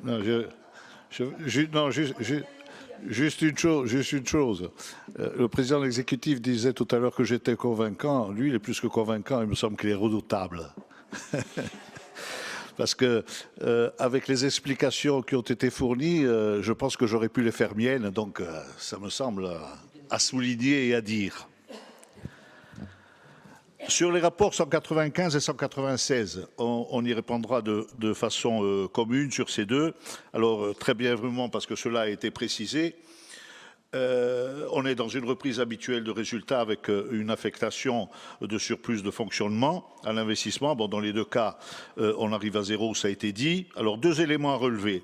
Non, non, juste une chose, le président de l'exécutif disait tout à l'heure que j'étais convaincant. Lui, il est plus que convaincant. Il me semble qu'il est redoutable. Parce que, avec les explications qui ont été fournies, je pense que j'aurais pu les faire miennes. Donc, ça me semble à souligner et à dire. Sur les rapports 195 et 196, on y répondra de façon commune sur ces deux. Alors, très brièvement, parce que cela a été précisé, on est dans une reprise habituelle de résultats avec une affectation de surplus de fonctionnement à l'investissement. Bon, dans les deux cas, on arrive à zéro, ça a été dit. Alors, deux éléments à relever.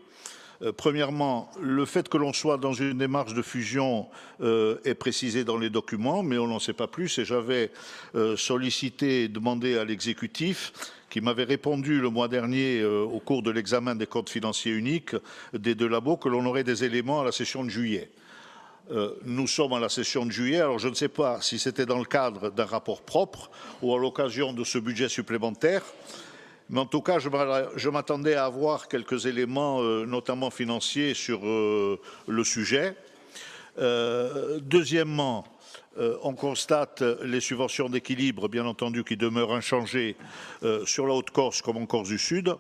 Premièrement, le fait que l'on soit dans une démarche de fusion est précisé dans les documents, mais on n'en sait pas plus. Et j'avais sollicité et demandé à l'exécutif, qui m'avait répondu le mois dernier au cours de l'examen des comptes financiers uniques des deux labos, que l'on aurait des éléments à la session de juillet. Nous sommes à la session de juillet, alors je ne sais pas si c'était dans le cadre d'un rapport propre ou à l'occasion de ce budget supplémentaire. Mais en tout cas, je m'attendais à avoir quelques éléments, notamment financiers, sur le sujet. Deuxièmement, on constate les subventions d'équilibre, bien entendu, qui demeurent inchangées sur la Haute-Corse comme en Corse du Sud.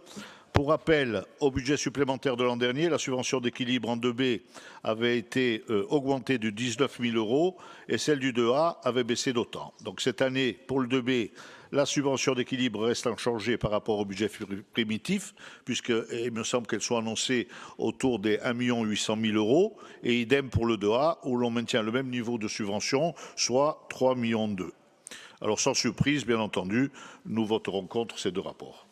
Pour rappel, au budget supplémentaire de l'an dernier, la subvention d'équilibre en 2B avait été augmentée de 19 000 € et celle du 2A avait baissé d'autant. Donc cette année, pour le 2B, la subvention d'équilibre reste inchangée par rapport au budget primitif, puisqu'il me semble qu'elle soit annoncée autour des 1 800 000 €, et idem pour le 2A, où l'on maintient le même niveau de subvention, soit 3 millions 2. Alors sans surprise, bien entendu, nous voterons contre ces deux rapports.